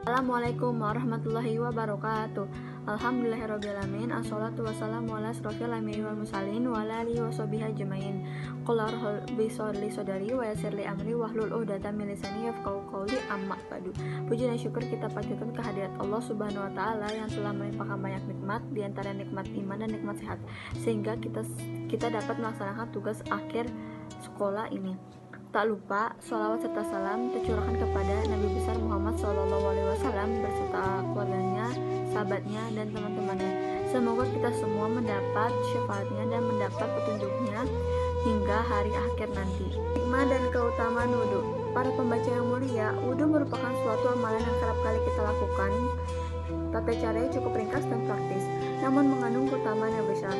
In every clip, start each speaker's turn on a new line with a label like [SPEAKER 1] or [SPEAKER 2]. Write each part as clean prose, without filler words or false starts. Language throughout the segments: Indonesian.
[SPEAKER 1] Assalamualaikum warahmatullahi wabarakatuh. Alhamdulillahirrabbilalamin. Assalatu wassalamu ala asrofil anbiya'i wal mursalin wa ala alihi washabihi ajmain. Qul rabbi sholli sadri wa yassir li amri wahlul 'uqdatam min lisani yafqahu qawli, amma ba'du. Puji dan syukur kita panjatkan kehadirat Allah Subhanahu wa taala yang telah melimpahkan banyak nikmat, di antara nikmat iman dan nikmat sehat, sehingga kita dapat melaksanakan tugas akhir sekolah ini. Tak lupa, sholawat serta salam tercurahkan kepada Nabi besar Muhammad SAW beserta keluarganya, sahabatnya, dan teman-temannya. Semoga kita semua mendapat syafaatnya dan mendapat petunjuknya hingga hari akhir nanti. Hikmah dan keutamaan wudhu. Para pembaca yang mulia, wudhu merupakan suatu amalan yang kerap kali kita lakukan. Tata caranya cukup ringkas dan praktis, namun mengandung keutamaan yang besar,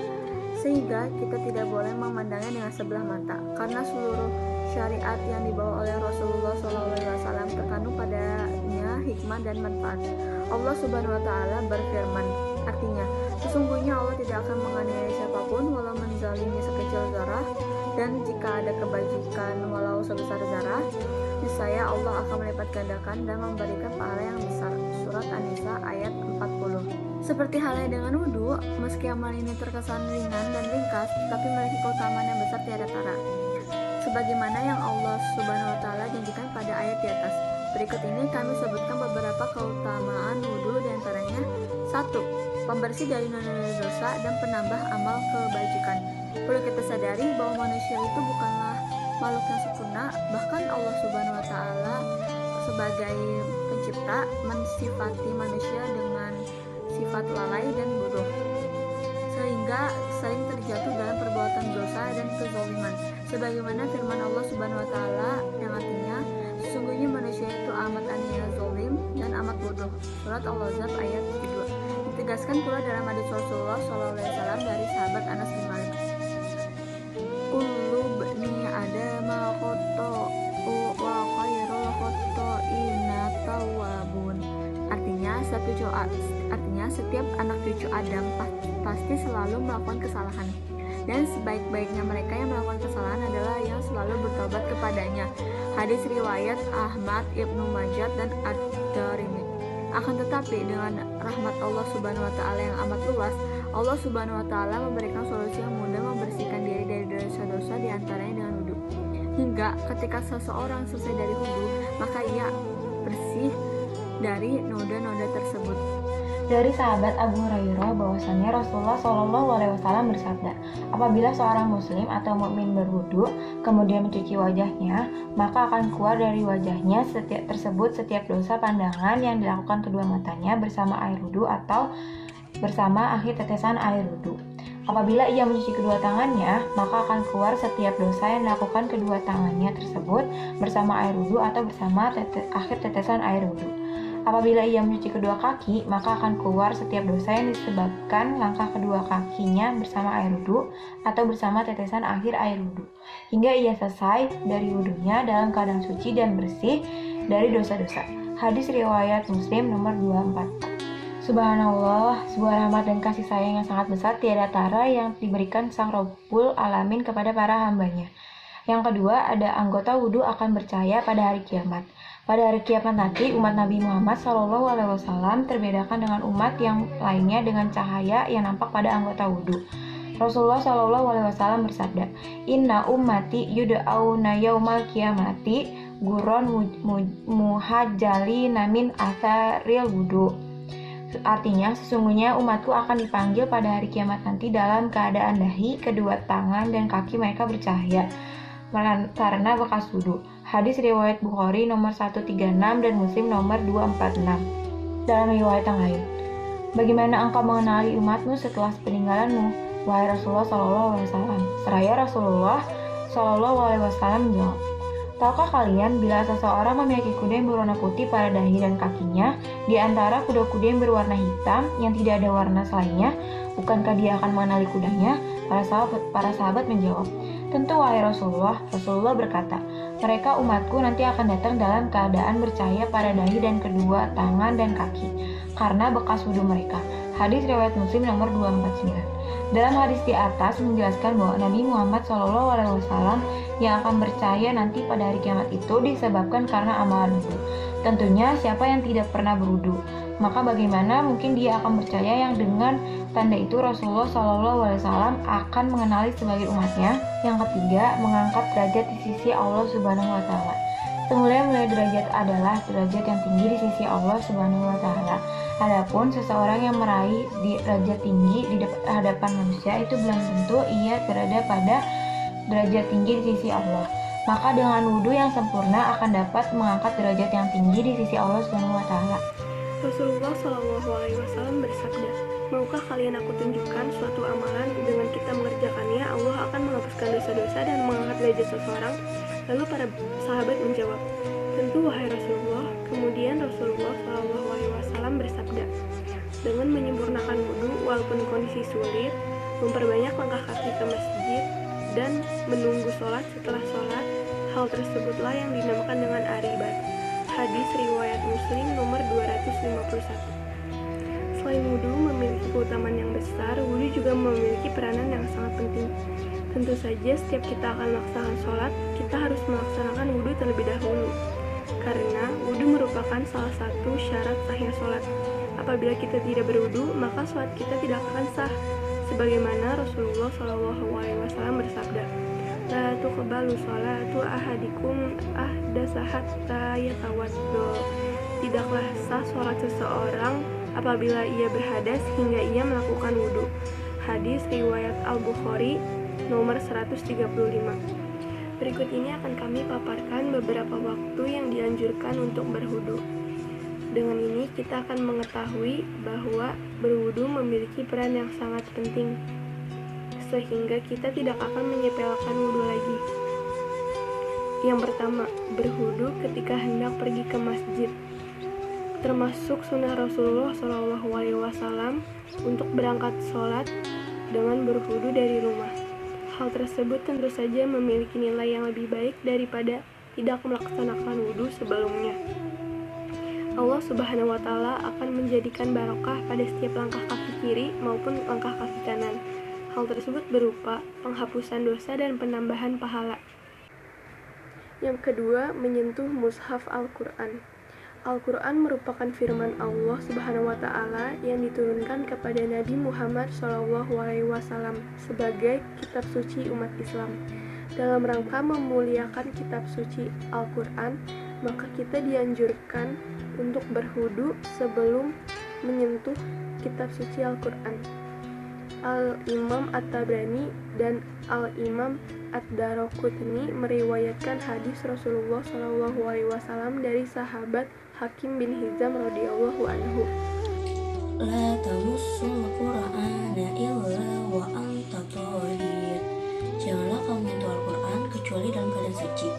[SPEAKER 1] sehingga kita tidak boleh memandangnya dengan sebelah mata, karena seluruh syariat yang dibawa oleh Rasulullah SAW terkandung padanya hikmah dan manfaat. Allah Subhanahu wa taala berfirman, artinya, sesungguhnya Allah tidak akan menganiaya siapapun walau menzalimi sekecil zarah, dan jika ada kebajikan walau sebesar zarah, niscaya Allah akan melipat gandakan dan memberikan pahala yang besar. Surat An-Nisa ayat 40. Seperti halnya dengan wudhu, meski amal ini terkesan ringan dan ringkas, tapi memiliki keutamaan yang besar tiada tara, sebagaimana yang Allah Subhanahu wa taala janjikan pada ayat di atas. Berikut ini kami sebutkan beberapa keutamaan wudhu, diantaranya: 1. Pembersih dari noda-noda dosa dan penambah amal kebajikan. Perlu kita sadari bahwa manusia itu bukanlah makhluk yang sempurna, bahkan Allah Subhanahu wa taala sebagai pencipta mensifati manusia dengan sifat lalai dan bodoh, sehingga sering terjatuh dalam perbuatan dosa dan kezaliman, sebagaimana firman Allah Subhanahu wa taala yang artinya, sesungguhnya manusia itu amat aniaya, zalim, dan amat bodoh. Surat Al-Ahzab ayat 2. Ditegaskan pula dalam hadits Rasulullah SAW dari sahabat Anas bin Malik, kullu bani adama khata'u wa khairul khata'ina tawwabun. Artinya setiap anak cucu Adam pasti selalu melakukan kesalahan, dan sebaik-baiknya mereka yang melakukan kesalahan adalah yang selalu bertobat kepadanya. Hadis riwayat Ahmad, Ibnu Majah, dan Ad-Darimi. Akan tetapi dengan rahmat Allah Subhanahu wa taala yang amat luas, Allah Subhanahu wa taala memberikan solusi yang mudah membersihkan diri dari dosa-dosa, diantaranya dengan wudhu. Hingga ketika seseorang selesai dari wudhu, maka ia bersih dari noda-noda tersebut.
[SPEAKER 2] Dari sahabat Abu Hurairah bahwasanya Rasulullah SAW bersabda, apabila seorang muslim atau mukmin berwudu kemudian mencuci wajahnya, maka akan keluar dari wajahnya setiap dosa pandangan yang dilakukan kedua matanya bersama air wudu atau bersama akhir tetesan air wudu. Apabila ia mencuci kedua tangannya, maka akan keluar setiap dosa yang dilakukan kedua tangannya tersebut bersama air wudu atau bersama akhir tetesan air wudu. Apabila ia mencuci kedua kaki, maka akan keluar setiap dosa yang disebabkan langkah kedua kakinya bersama air wudu atau bersama tetesan akhir air wudu, hingga ia selesai dari wudunya dalam keadaan suci dan bersih dari dosa-dosa. Hadis riwayat Muslim nomor 24. Subhanallah, sebuah rahmat dan kasih sayang yang sangat besar tiada tara yang diberikan Sang Rabbul Alamin kepada para hambanya. Yang kedua, ada anggota wudhu akan bercahaya pada hari kiamat. Pada hari kiamat nanti, umat Nabi Muhammad SAW terbedakan dengan umat yang lainnya dengan cahaya yang nampak pada anggota wudhu. Rasulullah SAW bersabda, Inna ummati yud'auna yaumal kiamati guron muhajjali namin atharil wudhu. Artinya, sesungguhnya umatku akan dipanggil pada hari kiamat nanti dalam keadaan dahi, kedua tangan, dan kaki mereka bercahaya karena bekas wudhu. Hadis riwayat Bukhari nomor 136 dan Muslim nomor 246. Dalam riwayat yang lain, bagaimana engkau mengenali umatmu setelah peninggalanmu, wahai Rasulullah SAW? Seraya Rasulullah SAW menjawab, tahukah kalian bila seseorang memiliki kuda yang berwarna putih pada dahi dan kakinya, di antara kuda-kuda yang berwarna hitam yang tidak ada warna selainnya, bukankah dia akan mengenali kudanya? Para sahabat menjawab, tentu wahai Rasulullah. Rasulullah berkata, mereka umatku nanti akan datang dalam keadaan bercahaya pada dahi dan kedua tangan dan kaki, karena bekas wudhu mereka. Hadis riwayat Muslim nomor 249. Dalam hadis di atas menjelaskan bahwa Nabi Muhammad SAW yang akan percaya nanti pada hari kiamat itu disebabkan karena amalan wudhu. Tentunya siapa yang tidak pernah berwudhu, maka bagaimana mungkin dia akan percaya yang dengan tanda itu Rasulullah SAW akan mengenali sebagai umatnya. Yang ketiga, mengangkat derajat di sisi Allah Subhanahu wa Ta'ala. Semulia-mulia derajat adalah derajat yang tinggi di sisi Allah Subhanahu wa Ta'ala. Adapun seseorang yang meraih derajat tinggi di hadapan manusia itu belum tentu ia berada pada derajat tinggi di sisi Allah. Maka dengan wudhu yang sempurna akan dapat mengangkat derajat yang tinggi di sisi Allah Subhanahu wa Ta'ala.
[SPEAKER 3] Rasulullah SAW bersabda, "Maukah kalian aku tunjukkan suatu amalan dengan kita mengerjakannya Allah akan menghapuskan dosa-dosa dan mengangkat derajat seseorang?" Lalu para sahabat menjawab, "Tentu wahai Rasulullah." Kemudian Rasulullah SAW bersabda, "Dengan menyempurnakan wudhu walaupun kondisi sulit, memperbanyak langkah kaki ke masjid, dan menunggu sholat setelah sholat, hal tersebutlah yang dinamakan dengan aribat." Hadis riwayat Muslim nomor 251. Selain wudhu memiliki keutamaan yang besar, wudhu juga memiliki peranan yang sangat penting. Tentu saja setiap kita akan melaksanakan sholat, kita harus melaksanakan wudhu terlebih dahulu. Karena wudhu merupakan salah satu syarat sahnya sholat. Apabila kita tidak berwudhu, maka sholat kita tidak akan sah. Sebagaimana Rasulullah SAW bersabda, "La tuqbalu sholatu ahadikum ahdasa hatta yatawaddo." Tidaklah sah sholat seseorang apabila ia berhadas hingga ia melakukan wudhu. Hadis riwayat Al-Bukhari nomor 135. Berikut ini akan kami paparkan beberapa waktu yang dianjurkan untuk berwudhu. Dengan ini kita akan mengetahui bahwa berwudhu memiliki peran yang sangat penting, sehingga kita tidak akan menyepelekan wudhu lagi. Yang pertama, berwudhu ketika hendak pergi ke masjid. Termasuk sunnah Rasulullah SAW untuk berangkat sholat dengan berwudhu dari rumah. Hal tersebut tentu saja memiliki nilai yang lebih baik daripada tidak melaksanakan wudhu sebelumnya. Allah Subhanahu wa Ta'ala akan menjadikan barokah pada setiap langkah kaki kiri maupun langkah kaki kanan. Hal tersebut berupa penghapusan dosa dan penambahan pahala. Yang kedua, menyentuh mushaf Al-Quran. Al-Quran merupakan firman Allah Subhanahu wa Ta'ala yang diturunkan kepada Nabi Muhammad SAW sebagai kitab suci umat Islam. Dalam rangka memuliakan kitab suci Al-Quran, maka kita dianjurkan untuk berwudhu sebelum menyentuh kitab suci Al-Quran. Al-Imam At-Tabrani dan Al-Imam Ad-Daraqutni meriwayatkan hadis Rasulullah SAW dari sahabat Hakim bin Hizam radhiyallahu anhu.
[SPEAKER 4] La tamussul Qur'ana illa wa anta thahir. Janganlah kamu menyentuh Al-Quran kecuali dalam keadaan suci.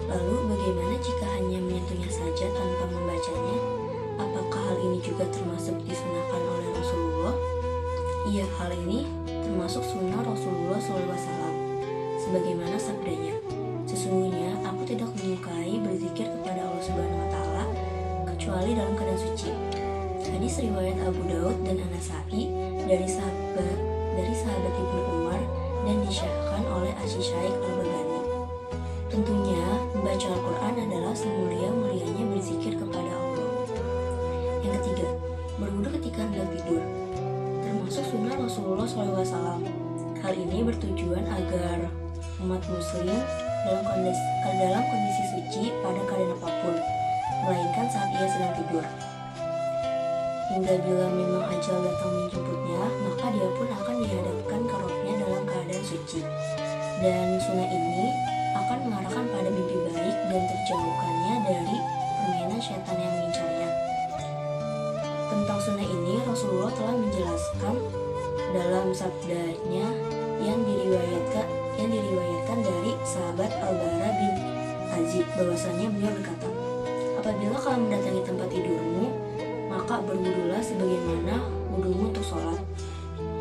[SPEAKER 4] Lalu bagaimana jika hanya menyentuhnya saja tanpa membacanya? Apakah hal ini juga termasuk disunahkan oleh Rasulullah? Iya, hal ini termasuk sunnah Rasulullah SAW. Sebagaimana sabdanya, "Sesungguhnya aku tidak menyukai berzikir kepada Allah Subhanahu wa Ta'ala kecuali dalam keadaan suci." Hadis riwayat Abu Daud dan An-Nasa'i dari sahabat Ibnu Umar dan disyahkan oleh Asy-Syaikh Al-Albani. Tentunya membaca Al-Quran adalah semulia-mulianya berzikir kepada Allah. Yang ketiga, berwudhu ketika hendak tidur. Termasuk sunnah Rasulullah SAW. Hal ini bertujuan agar umat muslim dalam kondisi suci pada keadaan apapun, melainkan saat ia sedang tidur. Hingga bila memang ajal datang menjemputnya, maka dia pun akan dihadapkan ke Rabbnya dalam keadaan suci. Dan sunnah ini akan mengarahkan pada mimpi baik dan terjauhkannya dari permainan syaitan yang mengincarnya. Tentang sunnah ini, Rasulullah telah menjelaskan dalam sabdanya yang diriwayatkan dari sahabat Al-Bara bin Azib bahwasanya beliau berkata, "Apabila kamu mendatangi tempat tidurmu, maka berwudulah sebagaimana wudumu untuk sholat."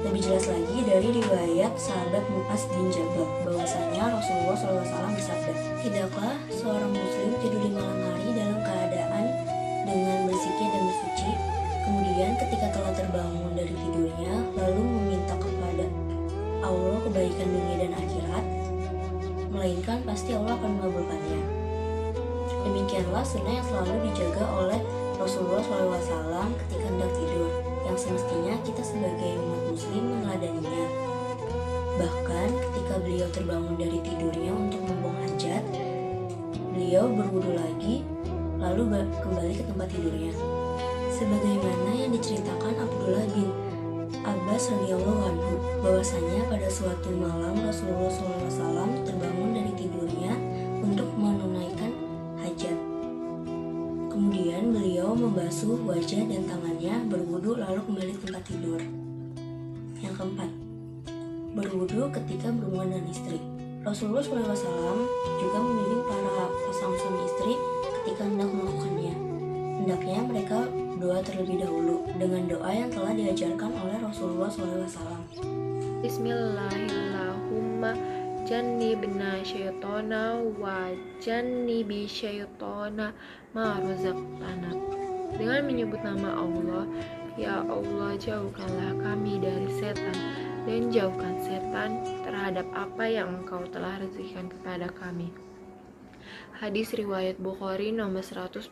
[SPEAKER 4] Lebih jelas lagi dari riwayat sahabat Mu'az bin Jabal bahwasanya Rasulullah SAW bersabda, "Tidaklah seorang muslim tidur di malam hari dalam keadaan dengan berzikir dan bersuci, kemudian ketika telah terbangun dari tidurnya lalu meminta kepada Allah kebaikan dunia dan akhirat, melainkan pasti Demikianlah sunnah yang selalu dijaga oleh Rasulullah SAW ketika hendak tidur, yang semestinya kita sebagai umat muslim meneladaninya. Bahkan ketika beliau terbangun dari tidurnya untuk membuang hajat, beliau berwudu lagi, lalu kembali ke tempat tidurnya. Sebagaimana yang diceritakan Abdullah bin Abbas radhiyallahu anhu, bahwasanya pada suatu malam Rasulullah SAW terbangun dari tidurnya untuk menunaikan hajat. Kemudian beliau membasuh wajah dan tangannya, berwudu lalu kembali ke tempat tidur. Yang keempat, berwudu ketika berhubungan dengan istri. Rasulullah SAW juga membimbing para pasangan suami istri ketika hendak melakukannya. Hendaknya mereka berdoa terlebih dahulu dengan doa yang telah diajarkan oleh Rasulullah SAW.
[SPEAKER 3] Bismillahirrahmanirrahim. Jannibna syaitona wa jannibi syaitona ma razaqtana. Dengan menyebut nama Allah, ya Allah, jauhkanlah kami dari setan dan jauhkan setan terhadap apa yang Engkau telah rezekikan kepada kami. Hadis riwayat Bukhari nomor 141.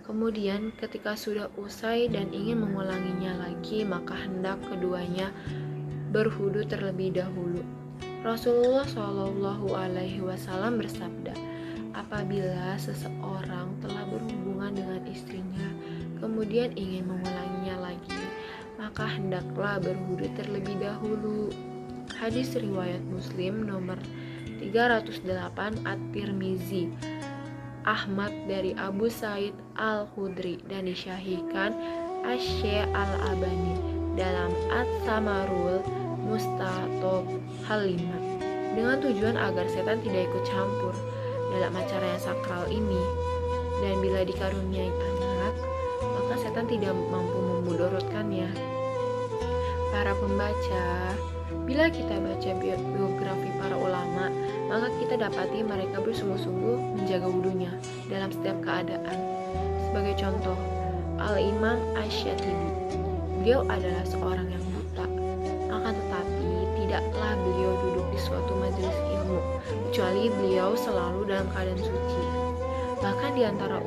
[SPEAKER 3] Kemudian ketika sudah usai dan ingin mengulanginya lagi, maka hendak keduanya berwudu terlebih dahulu. Rasulullah Shallallahu Alaihi Wasallam bersabda, apabila seseorang telah berhubungan dengan istrinya, kemudian ingin mengulanginya lagi, maka hendaklah berwudu terlebih dahulu. Hadis riwayat Muslim nomor 308 At-Tirmizi, Ahmad dari Abu Sa'id Al-Khudri, dan disyahihkan Asy-Syaikh Al-Albani dalam At-Samarul Mustatob Halimah, dengan tujuan agar setan tidak ikut campur dalam acara yang sakral ini, dan bila dikaruniai anak, maka setan tidak mampu memudorotkannya. Para pembaca, bila kita baca biografi para ulama, maka kita dapati mereka bersungguh-sungguh menjaga wudunya dalam setiap keadaan. Sebagai contoh, Al-Imam Asy-Syatibi, beliau adalah seorang yang buta, akan tetapi tidaklah beliau duduk di suatu majelis ilmu kecuali beliau selalu dalam keadaan suci. Bahkan di antara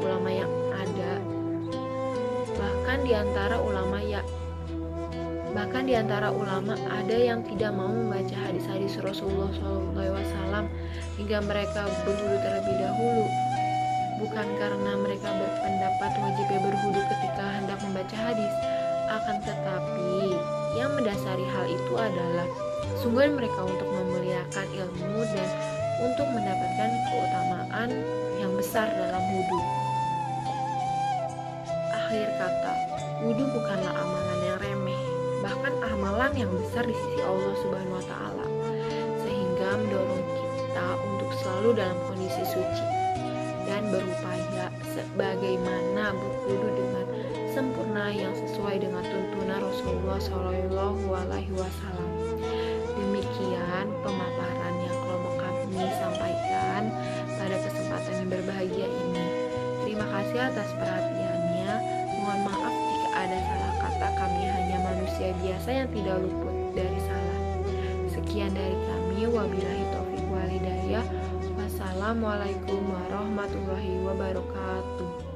[SPEAKER 3] ulama ada yang tidak mau membaca hadis-hadis Rasulullah SAW hingga mereka berwudu terlebih dahulu, bukan karena mereka berpendapat wajibnya berwudu ketika hendak membaca hadis, akan tetapi yang mendasari hal itu adalah sungguhan mereka untuk memuliakan ilmu dan untuk mendapatkan keutamaan yang besar dalam wudu. Akhir kata, wudu bukanlah amalan yang remeh, bahkan amalan yang besar di sisi Allah Subhanahu wa Ta'ala, sehingga mendorong kita untuk selalu dalam kondisi suci dan berupaya sebagaimana berwudu dengan sempurna yang sesuai dengan tuntunan Rasulullah SAW. Demikian pemaparan yang kelompok kami sampaikan pada kesempatan yang berbahagia ini. Terima kasih atas perhatiannya. Mohon maaf jika ada salah kata, kami hanya manusia biasa yang tidak luput dari salah. Sekian dari kami, wabillahi taufiq wal hidayah. Wassalamualaikum warahmatullahi wabarakatuh.